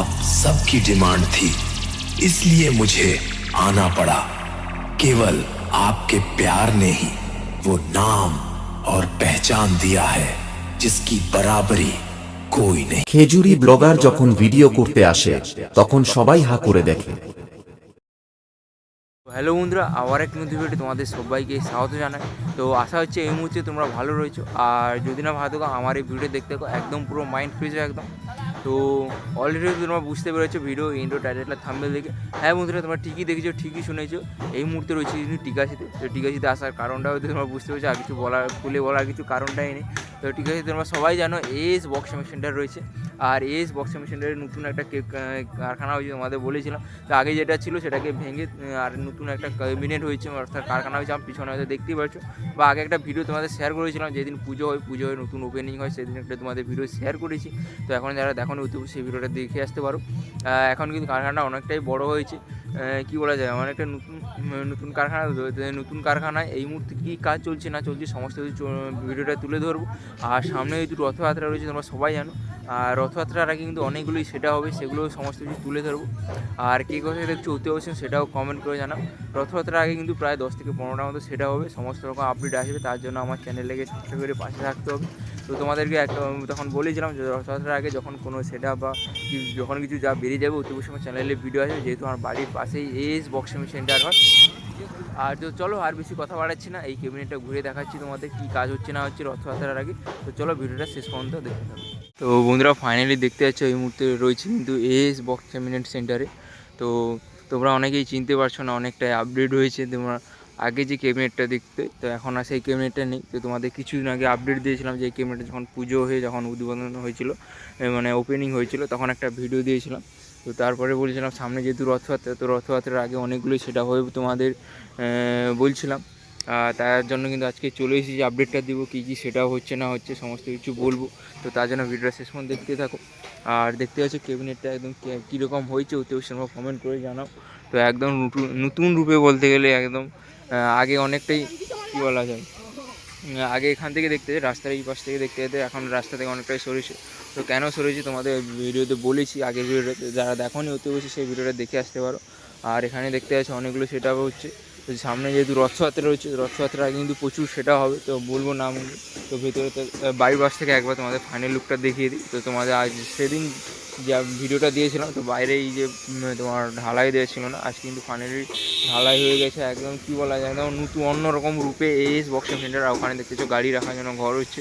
आप सबकी डिमांड थी, इसलिए मुझे आना पड़ा। केवल आपके प्यार ने ही वो नाम और पहचान दिया है जिसकी बराबरी कोई नहीं। খেজুরি ব্লগার যখন ভিডিও করতে আসে তখন সবাই হা করে দেখে। হ্যালো বন্ধুরা, আবার এক নতুন ভিডিও তোমাদের সবাইকে স্বাগত জানাই। তো আশা হচ্ছে এই মুহূর্তে তোমরা ভালো রয়েছো, আর যদি না ভালো থাকো আমার এই ভিডিও দেখতে থাকো, একদম পুরো মাইন্ড ফ্রেশ একদম। তো অলরেডি তোমরা বুঝতে পেরেছো ভিডিও ইন্ট্রো টাইটেল থাম্বনেল দেখে। হ্যাঁ বন্ধুরা, তোমরা ঠিকই দেখেছো, ঠিকই শুনেছো, এই মুহূর্তে রয়েছে কিন্তু টিকাশিতে। তো টিকাশিতে আসার কারণটা হয়তো তোমরা বুঝতে পেরেছো, আর কিছু খুলে বলার কিছু কারণটাই নেই। তো টিকাশিতে তোমরা সবাই জানো এস বক্সিং সেন্টার রয়েছে, আর এস বক্সিং সেন্টারের নতুন একটা কারখানা হয়েছে, তোমাদের বলেছিলাম। তো আগে যেটা ছিল সেটাকে ভেঙে আর নতুন একটা ক্যাবিনেট হয়েছে, অর্থাৎ কারখানা হয়েছে। আমার পিছনে হয়তো দেখতেই পাচ্ছ, বা আগে একটা ভিডিও তোমাদের শেয়ার করেছিলাম, যেদিন পুজো হয় নতুন ওপেনিং হয়, সেদিন একটা তোমাদের ভিডিও শেয়ার করেছি। তো এখন যারা দেখো সেই ভিডিওটা দেখে আসতে পারো। এখন কিন্তু কারখানাটা অনেকটাই বড় হয়েছে, কী বলা যায়, অনেকটা নতুন কারখানা। নতুন কারখানায় এই মুহূর্তে কী কাজ চলছে না চলছে সমস্ত কিছু ভিডিওটা তুলে ধরবো। আর সামনে যেহেতু রথযাত্রা রয়েছে, তোমরা সবাই জানো, আর রথযাত্রার আগে কিন্তু অনেকগুলোই সেটা হবে, সেগুলো সমস্ত কিছু তুলে ধরবো। আর কে কোথায় দেখছো অতি অবশ্যই সেটাও কমেন্ট করে জানাও। রথযাত্রার আগে কিন্তু প্রায় 10 থেকে 15টার মতো সেটা হবে, সমস্ত রকম আপডেট আসবে। তার জন্য আমার চ্যানেলটাকে ছোটো করে পাশে থাকতে হবে। তো তোমাদেরকে একটা তখন বলেছিলাম যে রথযাত্রার আগে যখন কোনো সেটা বা যখন কিছু যা বেরিয়ে যাবে অতি অবশ্যই আমার চ্যানেলে ভিডিও আসবে, যেহেতু আমার বাড়ির পাশেই এস বক্সিং সেন্টার হয়। আর তো চলো আর বেশি কথা বাড়াচ্ছি না, এই ক্যাবিনেটটা ঘুরে দেখাচ্ছি তোমাদের কী কাজ হচ্ছে না হচ্ছে রথযাত্রার আগে। তো চলো ভিডিওটা শেষ পর্যন্ত দেখতে থাকো। তো বন্ধুরা ফাইনালি দেখতে পাচ্ছ এই মুহূর্তে রয়েছে কিন্তু এস বক্স ক্যাবিনেট সেন্টারে। তো তোমরা অনেকেই চিনতে পারছো না, অনেকটাই আপডেট হয়েছে। তোমরা আগে যে ক্যাবিনেটটা দেখতে, তো এখন আর সেই ক্যাবিনেটটা নেই। তো তোমাদের কিছুদিন আগে আপডেট দিয়েছিলাম যে এই ক্যাবিনেটটা যখন পুজো হয়ে যখন উদ্বোধন হয়েছিল, মানে ওপেনিং হয়েছিল, তখন একটা ভিডিও দিয়েছিলাম। তো তারপরে বলছিলাম সামনে যেহেতু রথযাত্রা, তো রথযাত্রার আগে অনেকগুলোই সেটা হয়ে তোমাদের বলছিলাম। তার জন্য কিন্তু আজকে চলে এসেছি আপডেটটা দিব, কী কী সেটা হচ্ছে না হচ্ছে সমস্ত কিছু বলবো। তো তার জন্য ভিডিওটা শেষ পর্যন্ত দেখতে থাকো। আর দেখতে পাচ্ছ ক্যাবিনেটটা একদম কীরকম হয়েছে অতি অবশ্যই কমেন্ট করে জানাও। তো একদম নতুন রূপে বলতে গেলে একদম আগে অনেকটাই কী বলা যায়, আগে এখান থেকে দেখতে রাস্তার এই পাশ থেকে দেখতে যেতে, এখন রাস্তা থেকে অনেকটাই সরেছে। তো কেন সরেছে তোমাদের ভিডিওতে বলেছি, আগের ভিডিওতে যারা দেখোনি অতি অবশ্যই সেই ভিডিওটা দেখে আসতে পারো। আর এখানে দেখতে পাচ্ছ অনেকগুলো সেট আপ হচ্ছে। তো সামনে যেহেতু রথযাত্রা রয়েছে, রথযাত্রার আগে কিন্তু প্রচুর সেটা হবে, তো বলবো নাম। তো ভেতরে তো বাড়ির বাস থেকে একবার তোমাদের ফাইনাল লুকটা দেখিয়ে দিই। তো তোমাদের আজ সেদিন যা ভিডিওটা দিয়েছিলাম, তো বাইরে এই যে তোমার ঢালাই দেওয়া ছিল না, আজ কিন্তু ফাইনালি ঢালাই হয়ে গেছে। একদম কী বলা যায়, একদম নতুন অন্যরকম রূপে এস বক্সিং সেন্টার। আর ওখানে দেখতেছো গাড়ি রাখার জন্য ঘর হচ্ছে,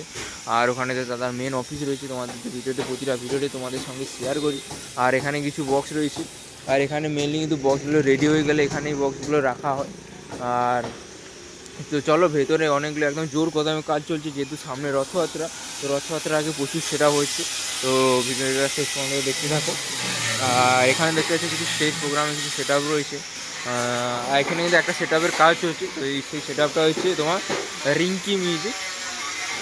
আর ওখানে তাদের মেন অফিস রয়েছে। তোমাদের ভিডিওতে প্রতিটা ভিডিওতে তোমাদের সঙ্গে শেয়ার করি। আর এখানে কিছু বক্স রয়েছে, আর এখানে মেনলি কিন্তু বক্সগুলো রেডি হয়ে গেলে এখানেই বক্সগুলো রাখা হয়। আর তো চলো ভেতরে অনেকগুলো একদম জোর কদমে কাজ চলছে, যেহেতু সামনে রথযাত্রা। তো রথযাত্রার আগে প্রচুর সেটা হচ্ছে। তো ভিডিওটা শেষ পর্যন্ত দেখতে থাকো। আর এখানে দেখতে পাচ্ছি কিছু স্টেজ প্রোগ্রামে কিছু সেট আপ রয়েছে। আর এখানে কিন্তু একটা সেট আপের কাজ চলছে। তো সেই সেট আপটা হচ্ছে তোমার রিঙ্কি মিউজিক,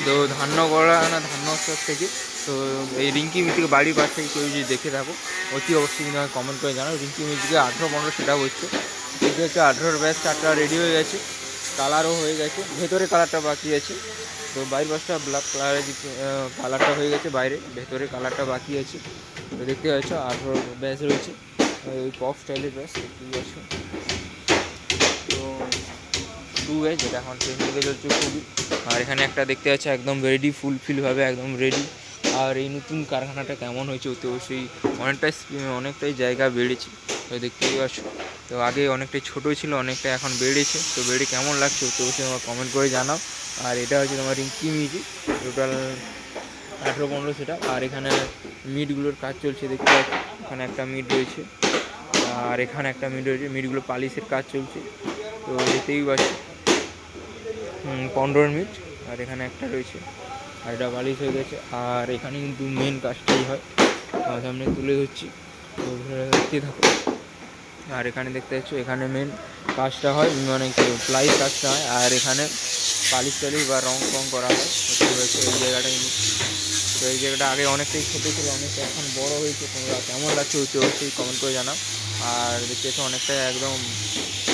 তো ধান্যগড়া না ধান্যস্তর থেকে। তো এই রিঙ্কি মিউজিক বাড়ির পাশ থেকে কেউ যদি দেখে থাকো অতি অবশ্যই কিন্তু আমাকে কমেন্ট করে জানাও। রিঙ্কি মিউজিকে 18-15 সেট আপ হচ্ছে। দেখতে হচ্ছে 18 ব্যাচ 4টা রেডি হয়ে গেছে, কালারও হয়ে গেছে, ভেতরে কালারটা বাকি আছে। তো বাইরের বাসটা ব্ল্যাক কালারের কালারটা হয়ে গেছে, বাইরে ভেতরে কালারটা বাকি আছে। তো দেখতে পাচ্ছ 18 ব্যাচ রয়েছে, ওই পপ স্টাইলের ব্যাচ দেখতেই পাচ্ছ। তো 2 ব্যাচ যেটা এখন ট্রেন্ডিংয়ে চলছে খুবই। আর এখানে একটা দেখতে পাচ্ছ একদম রেডি, ফুলফিলভাবে একদম রেডি। আর এই নতুন কারখানাটা কেমন হয়েছে অতি অবশ্যই অনেকটাই জায়গা বেড়েছে, তো দেখতেই পাচ্ছ। তো আগে অনেকটাই ছোটো ছিল, অনেকটা এখন বেড়েছে। তো বেড়ে কেমন লাগছে অতি অবশ্যই আমার কমেন্ট করে জানাও। আর এটা হচ্ছে তোমার রিঙ্কি মিউজিক, টোটাল 18-15 সেটা। আর এখানে মিটগুলোর কাজ চলছে, দেখতে পাচ্ছি এখানে একটা মিট রয়েছে, আর এখানে একটা মিট রয়েছে, মিটগুলো পালিশের কাজ চলছে। তো দেখতেই পাচ্ছি 15 মিনিট। আর এখানে একটা রয়েছে, আর এটা পালিশ হয়ে গেছে। আর এখানে কিন্তু মেন কাজটাই হয়, সামনে তুলে ধরছি, তো দেখতে থাকো। আর এখানে দেখতে পাচ্ছ এখানে মেন কাজটা হয়, মানে প্লাই কাজটা হয়। আর এখানে পালিশ টালিশ বা রং করা হয় এই জায়গাটা কিন্তু। তো এই জায়গাটা আগে অনেকটাই ছোটো ছিল, অনেকটা এখন বড় হয়েছে। তোমরা কেমন লাগছে অবশ্যই কমেন্ট করে জানাও। আর দেখতে পাচ্ছ অনেকটাই একদম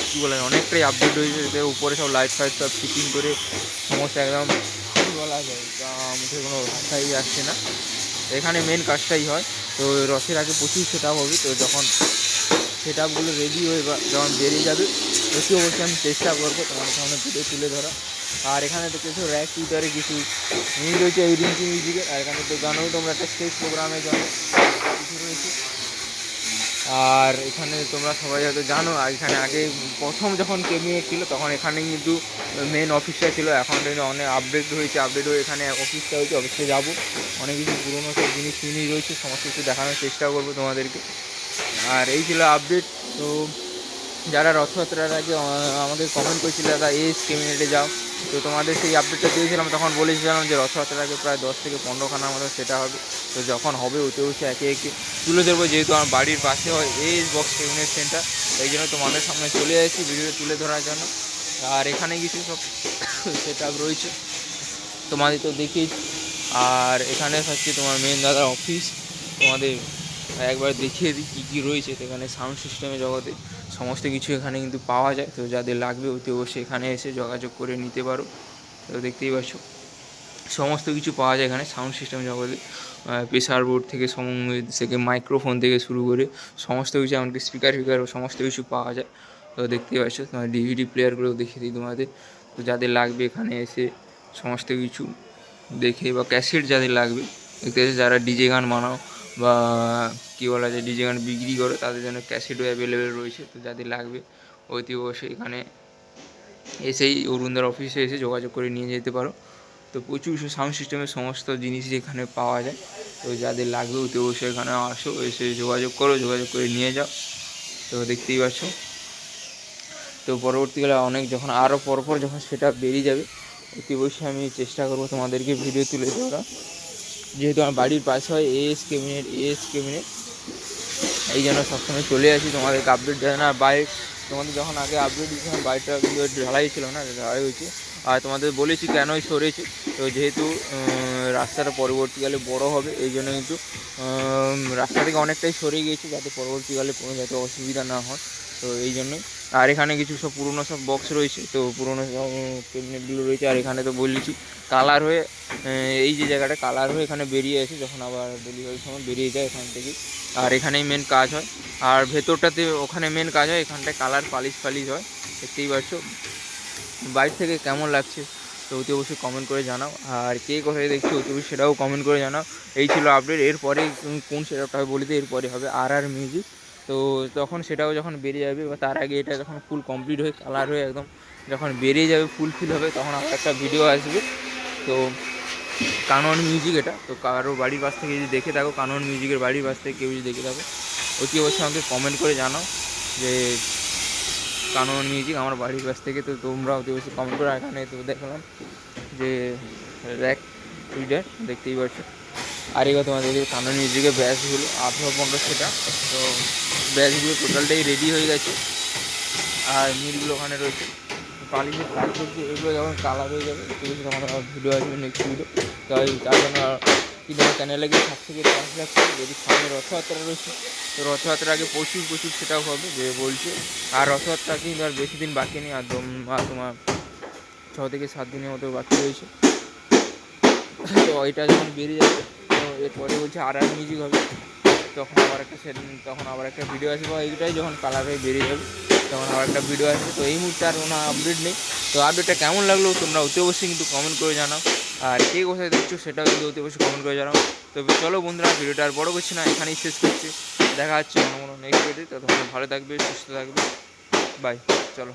কী বলে, অনেকটাই আপডেট হয়েছে। উপরে সব লাইট ফাইট সব ফিটিং করে সমস্ত একদম কী বলা যায়, মুখে কোনো ভাষাই আসছে না। এখানে মেন কাজটাই হয়। তো রথের আগে প্রচুর সেট আপ হবে, তো যখন সেট আপগুলো রেডি হয়ে বা যখন বেরিয়ে যাবে অতি অবশ্যই আমি চেষ্টা করবো তোমার সামনে ভিডিও তুলে ধরা। আর এখানে তো কিছু র্যাক টুইটারে কিছু নিউজ রয়েছে এই রিঙ্কি মিউজিকের, আর এখানে তো জানোই তোমরা একটা স্টেজ প্রোগ্রামের জন্য কিছু রয়েছে। আর এখানে তোমরা সবাই হয়তো জানো, আর এখানে আগে প্রথম যখন কেবিনেট ছিল তখন এখানে কিন্তু মেন অফিসটা ছিল, এখন কিন্তু অনেক আপডেট হয়েছে, আপডেট হয়ে এখানে অফিসটা হয়েছে, অফিসে যাবো, অনেক কিছু পুরোনো সব জিনিস রয়েছে, সমস্ত কিছু দেখানোর চেষ্টা করবো তোমাদেরকে। আর এই ছিল আপডেট। তো যারা রথযাত্রার আগে আমাকে কমেন্ট করেছিল দাদা এস কেবিনেটে যাও, তো তোমাদের সেই আপডেটটা দিয়েছিলাম, তখন বলেছিলাম যে রথযাত্রার আগে প্রায় 10 থেকে 15খানার মতো সেটা হবে। তো যখন হবে ওতে হচ্ছে একে একে তুলে দেবো, যেহেতু আমার বাড়ির পাশে হয় এস বক্স কেবিনেট সেন্টার, এই জন্য তোমাদের সামনে চলে যাচ্ছি ভিডিও তুলে ধরার জন্য। আর এখানে কিছু সব সেট আপ রয়েছে তোমাদের তো দেখেই। আর এখানে হচ্ছে তোমার মেন দাদার অফিস, তোমাদের একবার দেখিয়ে দিই কী কী রয়েছে। তো এখানে সাউন্ড সিস্টেমের জগতে সমস্ত কিছু এখানে কিন্তু পাওয়া যায়, তো যাদের লাগবে অতি অবশ্যই এখানে এসে যোগাযোগ করে নিতে পারো। তো দেখতেই পাচ্ছ সমস্ত কিছু পাওয়া যায় এখানে সাউন্ড সিস্টেম জগতে, প্রেসার বোর্ড থেকে মাইক্রোফোন থেকে শুরু করে সমস্ত কিছু, এমনকি স্পিকার সমস্ত কিছু পাওয়া যায়। তো দেখতেই পাচ্ছ তোমার ডিভিডি প্লেয়ারগুলোও দেখিয়ে দিই তোমাদের। তো যাদের লাগবে এখানে এসে সমস্ত কিছু দেখে, বা ক্যাসেট যাদের লাগবে দেখতে পাচ্ছ, যারা ডিজে গান বানাও বা কী বলা যায় ডিজে গান বিক্রি করে তাদের জন্য ক্যাসেটও অ্যাভেলেবেল রয়েছে। তো যাদের লাগবে অতি অবশ্যই এখানে এসেই অরুণদার অফিসে এসে যোগাযোগ করে নিয়ে যেতে পারো। তো প্রচুর সাউন্ড সিস্টেমের সমস্ত জিনিসই এখানে পাওয়া যায়। তো যাদের লাগবে অতি অবশ্যই এখানে আসো, এসে যোগাযোগ করো, যোগাযোগ করে নিয়ে যাও। তো দেখতেই পাচ্ছ। তো পরবর্তীকালে যখন আরও পরপর যখন সেটা বেরিয়ে যাবে অতি অবশ্যই আমি চেষ্টা করবো তোমাদেরকে ভিডিও তুলে দেওয়া। যেহেতু আমার বাড়ির পাশে হয় এস কেবিনেট এই জন্য সবসময় চলে আসি তোমাদেরকে আপডেট দেয় না। বাইক তোমাদের যখন আগে আপডেট দিয়েছিলাম বাড়িটা ঢালাই ছিল না, ঢালাই হয়েছে। আর তোমাদের বলেছি কেনই সরেছে, তো যেহেতু রাস্তাটা পরবর্তীকালে বড় হবে এই জন্য কিন্তু রাস্তা থেকে অনেকটাই সরে গিয়েছে, যাতে পরবর্তীকালে কোনো যাতে অসুবিধা না হয়, তো এই জন্যই। আর এখানে কিছু সব পুরোনো সব বক্স রয়েছে, তো পুরোনো সব ক্যাবিনেটগুলো রয়েছে। আর এখানে তো বলেছি কালার হয়ে এই যে জায়গাটা কালার হয়ে এখানে বেরিয়ে আসে, যখন আবার ডেলিভারির সময় বেরিয়ে যায় এখান থেকে। আর এখানেই মেন কাজ হয়, আর ভেতরটাতে ওখানে মেন কাজ হয়, এখানটায় কালার পালিশ হয়। দেখতেই পাচ্ছ বাইরে থেকে কেমন লাগছে তো অতি অবশ্যই কমেন্ট করে জানাও। আর কে কোথায় দেখছো অতি অবশ্যই সেটাও কমেন্ট করে জানাও। এই ছিল আপডেট। এরপরে কোন সেটআপটা হবে বলে দিই, এরপরে হবে আর মিউজিক। তো তখন সেটাও যখন বেরিয়ে যাবে, বা তার আগে এটা যখন ফুল কমপ্লিট হয়ে কালার হয়ে একদম যখন বেরিয়ে যাবে ফুলফিল হবে, তখন আমার একটা ভিডিও আসবে। তো কানন মিউজিক এটা, তো কারো বাড়ির পাশ থেকে যদি দেখে থাকো, কানন মিউজিকের বাড়ির পাশ থেকে কেউ যদি দেখে থাকো অতি অবশ্যই আমাকে কমেন্ট করে জানাও যে কানন মিউজিক আমার বাড়ির কাছ থেকে। তো তোমরা অতি অবশ্যই কমেন্ট করে। এখানে তো দেখলাম যে র্যাক টুইটার দেখতেই পাচ্ছ। আর এবার তোমাদের কানন মিউজিকের ব্যাচগুলো 18-15 সেটা, তো ব্যাচগুলো টোটালটাই রেডি হয়ে গেছে। আর মিলগুলো ওখানে রয়েছে, পালিশের কাজ করছে, এগুলো যখন কালার হয়ে যাবে একটু বেশি তখন আমার ভিডিও আসবে নেক্সট ভিডিও। তাই তার জন্য কিন্তু আমার চ্যানেলে গিয়ে 7 থেকে 10 লাখ, যদি সামনে রথযাত্রা রয়েছে তো রথযাত্রার আগে প্রচুর সেটাও হবে যে বলছে। আর রথযাত্রা কিন্তু আর বেশি দিন বাকি নেই, আর তোমার 6 থেকে 7 দিনের মতো বাকি রয়েছে। তো এটা যখন বেরিয়ে যাবে তো এরপরে বলছে আর মিউজিক হবে, তখন আবার একটা ভিডিও আসবে, বা এইটাই যখন কালার হয়ে বেরিয়ে যাবে তখন আবার একটা ভিডিও আসবে। তো এই মুহূর্তে আর কোনো আপডেট নেই। তো আপডেটটা কেমন লাগলো তোমরা অতি অবশ্যই কিন্তু কমেন্ট করে জানাও। আর কে কোথায় দেখছো সেটাও কিন্তু অতি অবশ্যই কমেন্ট করে জানাও। তো চলো বন্ধুরা, ভিডিওটা আর বড় করছি না, এখানেই শেষ করছি। দেখা হচ্ছে অন্য কোনো নেক্সট ভিডিওতে। তো তোমরা ভালো থাকবে, সুস্থ থাকবে, বাই, চলো।